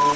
Well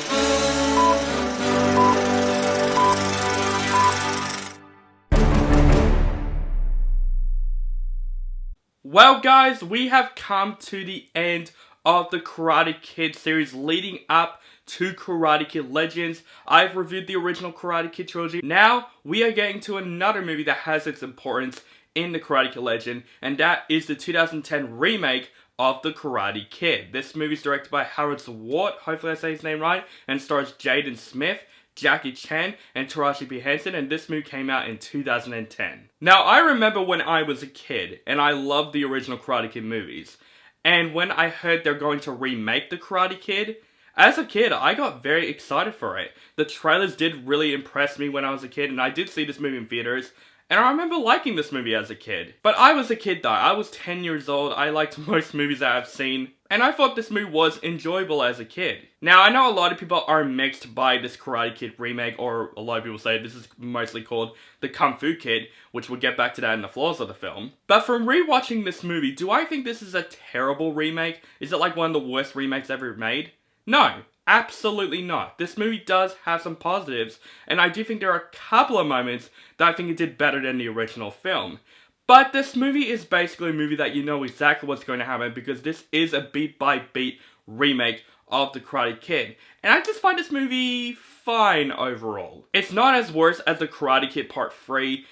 guys, we have come to the end of the Karate Kid series leading up to Karate Kid Legends. I've reviewed the original Karate Kid trilogy. Now, we are getting to another movie that has its importance in the Karate Kid Legend, and that is the 2010 remake of the Karate Kid. This movie is directed by Harald, hopefully I say his name right, and stars Jaden Smith, Jackie Chan, and Taraji Henson, and this movie came out in 2010. Now, I remember when I was a kid, and I loved the original Karate Kid movies, and when I heard they're going to remake the Karate Kid, as a kid, I got very excited for it. The trailers did really impress me when I was a kid, and I did see this movie in theaters, and I remember liking this movie as a kid. But I was a kid though, I was 10 years old, I liked most movies that I've seen, and I thought this movie was enjoyable as a kid. Now, I know a lot of people are mixed by this Karate Kid remake, or a lot of people say this is mostly called the Kung Fu Kid, which we'll get back to that in the flaws of the film. But from rewatching this movie, do I think this is a terrible remake? Is it like one of the worst remakes ever made? No. Absolutely not. This movie does have some positives, and I do think there are a couple of moments that I think it did better than the original film. But this movie is basically a movie that you know exactly what's going to happen, because this is a beat-by-beat remake of The Karate Kid. And I just find this movie fine overall. It's not as worse as The Karate Kid Part 3,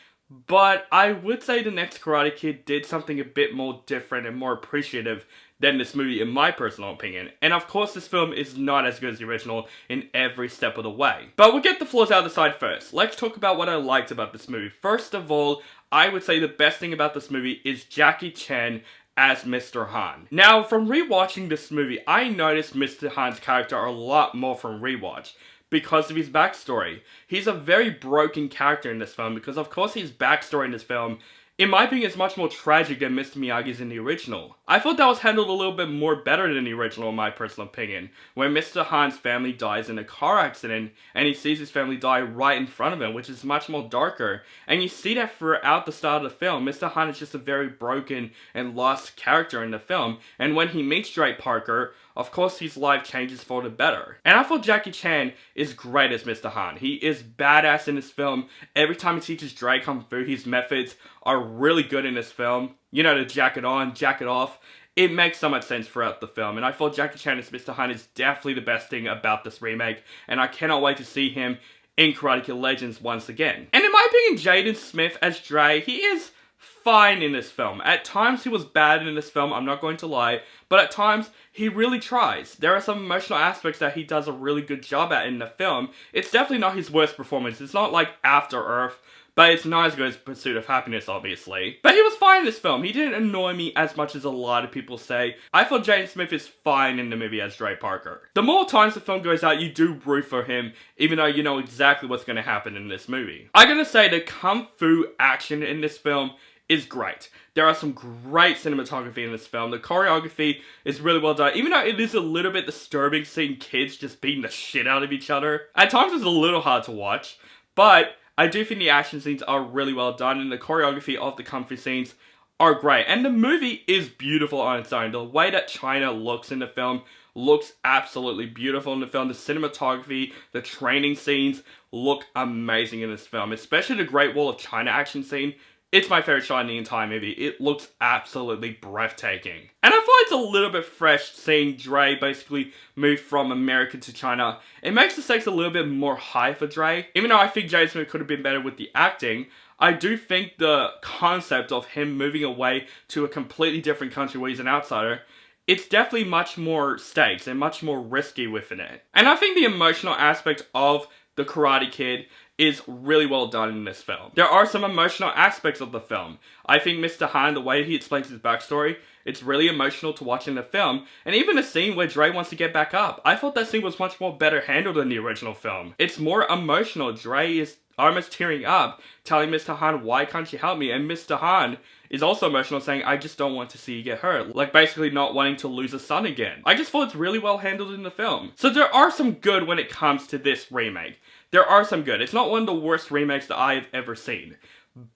but I would say the next Karate Kid did something a bit more different and more appreciative than this movie, in my personal opinion. And of course, this film is not as good as the original in every step of the way. But we'll get the flaws out of the side first. Let's talk about what I liked about this movie. First of all, I would say the best thing about this movie is Jackie Chan as Mr. Han. Now, from rewatching this movie, I noticed Mr. Han's character a lot more from rewatch, because of his backstory. He's a very broken character in this film, because of course his backstory in this film, in my opinion, is much more tragic than Mr. Miyagi's in the original. I thought that was handled a little bit more better than the original, in my personal opinion, when Mr. Han's family dies in a car accident, and he sees his family die right in front of him, which is much more darker. And you see that throughout the start of the film. Mr. Han is just a very broken and lost character in the film, and when he meets Drake Parker, of course his life changes for the better. And I thought Jackie Chan is great as Mr. Han. He is badass in this film. Every time he teaches Drake Kung Fu, his methods are really good in this film. You know, the jacket on, jacket off. It makes so much sense throughout the film. And I thought Jackie Chan as Mr. Han is definitely the best thing about this remake. And I cannot wait to see him in Karate Kid Legends once again. And in my opinion, Jaden Smith as Dre, he is fine in this film. At times he was bad in this film, I'm not going to lie, but at times he really tries. There are some emotional aspects that he does a really good job at in the film. It's definitely not his worst performance. It's not like After Earth, but it's not as good as Pursuit of Happiness, obviously. But he was fine in this film. He didn't annoy me as much as a lot of people say. I thought Jaden Smith is fine in the movie as Drake Parker. The more times the film goes out, you do root for him, even though you know exactly what's going to happen in this movie. I'm going to say the Kung Fu action in this film is great. There are some great cinematography in this film. The choreography is really well done, even though it is a little bit disturbing seeing kids just beating the shit out of each other. At times it's a little hard to watch, but I do think the action scenes are really well done, and the choreography of the Kung Fu scenes are great. And the movie is beautiful on its own. The way that China looks in the film looks absolutely beautiful in the film. The cinematography, the training scenes look amazing in this film, especially the Great Wall of China action scene. It's my favorite shot in the entire movie. It looks absolutely breathtaking. And I thought it's a little bit fresh seeing Dre basically move from America to China. It makes the stakes a little bit more high for Dre. Even though I think Jaden Smith could have been better with the acting, I do think the concept of him moving away to a completely different country where he's an outsider, it's definitely much more stakes and much more risky within it. And I think the emotional aspect of The Karate Kid is really well done in this film. There are some emotional aspects of the film. I think Mr. Han, the way he explains his backstory, it's really emotional to watch in the film. And even the scene where Dre wants to get back up, I thought that scene was much more better handled than the original film. It's more emotional. Dre is almost tearing up, telling Mr. Han, why can't you help me? And Mr. Han is also emotional, saying, I just don't want to see you get hurt. Like basically not wanting to lose a son again. I just thought it's really well handled in the film. So there are some good when it comes to this remake. There are some good. It's not one of the worst remakes that I've ever seen.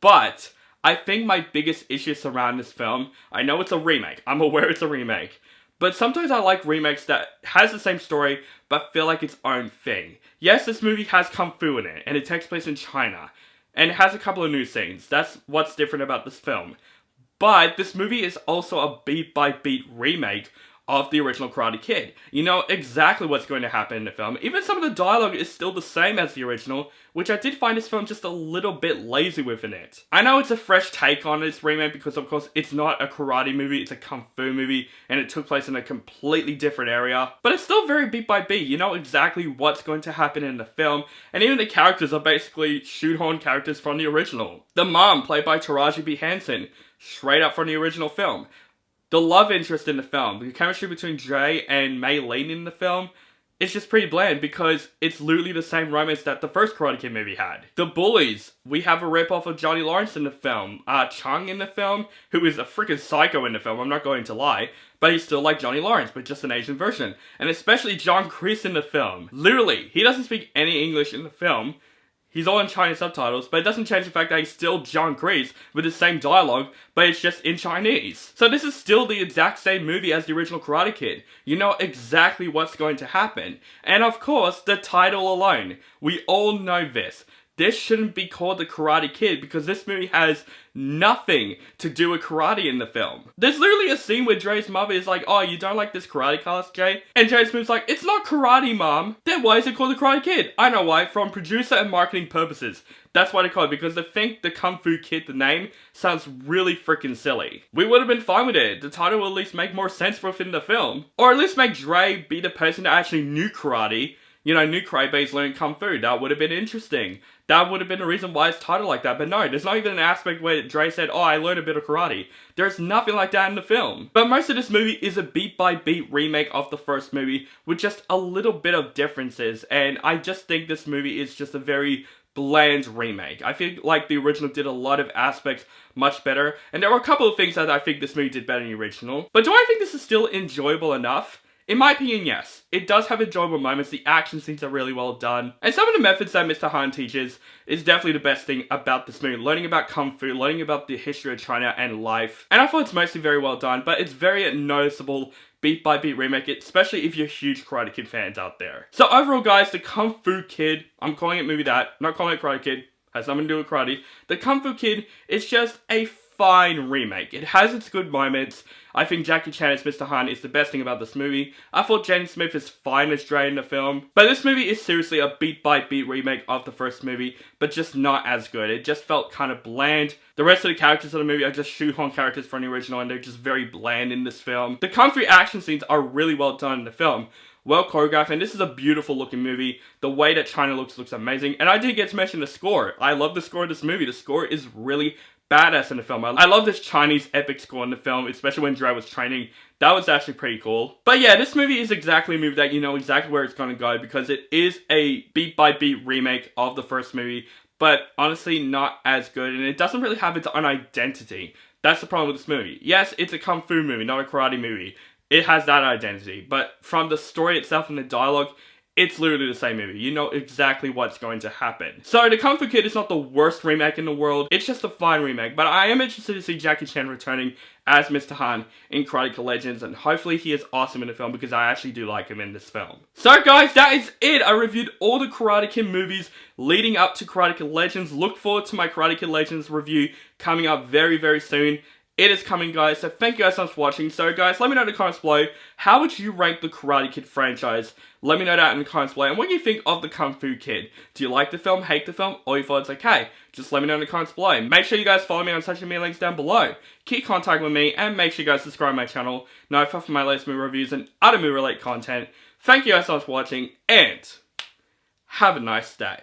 But I think my biggest issue surrounding this film, I know it's a remake. I'm aware it's a remake. But sometimes I like remakes that has the same story, but feel like its own thing. Yes, this movie has Kung Fu in it, and it takes place in China. And it has a couple of new scenes. That's what's different about this film. But this movie is also a beat-by-beat remake of the original Karate Kid. You know exactly what's going to happen in the film. Even some of the dialogue is still the same as the original, which I did find this film just a little bit lazy within it. I know it's a fresh take on this remake because of course it's not a karate movie, it's a kung fu movie, and it took place in a completely different area. But it's still very beat by beat, you know exactly what's going to happen in the film, and even the characters are basically shoehorn characters from the original. The mom, played by Taraji B. Henson, straight up from the original film. The love interest in the film, the chemistry between Jay and Mei Lin in the film, it's just pretty bland because it's literally the same romance that the first Karate Kid movie had. The bullies, we have a ripoff of Johnny Lawrence in the film. Chung in the film, who is a freaking psycho in the film, I'm not going to lie, but he's still like Johnny Lawrence, but just an Asian version. And especially John Kreese in the film. Literally, he doesn't speak any English in the film. He's all in Chinese subtitles, but it doesn't change the fact that he's still John Kreese with the same dialogue, but it's just in Chinese. So this is still the exact same movie as the original Karate Kid. You know exactly what's going to happen. And of course, the title alone. We all know this. This shouldn't be called The Karate Kid because this movie has nothing to do with karate in the film. There's literally a scene where Dre's mother is like, oh, you don't like this karate class, Jay? And Jay Smith's like, it's not karate, Mom. Then why is it called The Karate Kid? I know why, from producer and marketing purposes. That's why they call it, because they think the Kung Fu Kid, the name, sounds really freaking silly. We would have been fine with it. The title will at least make more sense within the film. Or at least make Dre be the person that actually knew karate. You know, new karate learning Kung Fu. That would have been interesting. That would have been the reason why it's titled like that. But no, there's not even an aspect where Dre said, oh, I learned a bit of karate. There's nothing like that in the film. But most of this movie is a beat-by-beat remake of the first movie with just a little bit of differences. And I just think this movie is just a very bland remake. I feel like the original did a lot of aspects much better. And there were a couple of things that I think this movie did better than the original. But do I think this is still enjoyable enough? In my opinion, yes. It does have enjoyable moments, the action scenes are really well done, and some of the methods that Mr. Han teaches is definitely the best thing about this movie. Learning about Kung Fu, learning about the history of China and life, and I thought it's mostly very well done, but it's very noticeable beat-by-beat remake, especially if you're huge Karate Kid fans out there. So overall, guys, the Kung Fu Kid, I'm calling it movie that, not calling it Karate Kid, has nothing to do with karate. The Kung Fu Kid is just a fine remake. It has its good moments. I think Jackie Chan as Mr. Han is the best thing about this movie. I thought Jaden Smith is fine as Dre in the film. But this movie is seriously a beat-by-beat remake of the first movie, but just not as good. It just felt kind of bland. The rest of the characters of the movie are just shoehorn characters from the original, and they're just very bland in this film. The Kung Fu action scenes are really well done in the film. Well choreographed, and this is a beautiful looking movie. The way that China looks amazing. And I did get to mention the score. I love the score of this movie. The score is really badass in the film. I love this Chinese epic score in the film, especially when Dre was training. That was actually pretty cool. But yeah, this movie is exactly a movie that you know exactly where it's going to go because it is a beat-by-beat remake of the first movie, but honestly not as good, and it doesn't really have its own identity. That's the problem with this movie. Yes, it's a Kung Fu movie, not a karate movie. It has that identity, but from the story itself and the dialogue, it's literally the same movie. You know exactly what's going to happen. So, The Kung Fu Kid is not the worst remake in the world. It's just a fine remake. But I am interested to see Jackie Chan returning as Mr. Han in Karate Kid Legends. And hopefully he is awesome in the film because I actually do like him in this film. So guys, that is it. I reviewed all the Karate Kid movies leading up to Karate Kid Legends. Look forward to my Karate Kid Legends review coming up very, very soon. It is coming, guys, so thank you guys so much for watching. So, guys, let me know in the comments below, how would you rank the Karate Kid franchise? Let me know that in the comments below. And what do you think of the Kung Fu Kid? Do you like the film, hate the film, or you thought it's okay? Just let me know in the comments below. Make sure you guys follow me on social media links down below. Keep contact with me, and make sure you guys subscribe to my channel. Notify for my latest movie reviews and other movie-related content. Thank you guys so much for watching, and have a nice day.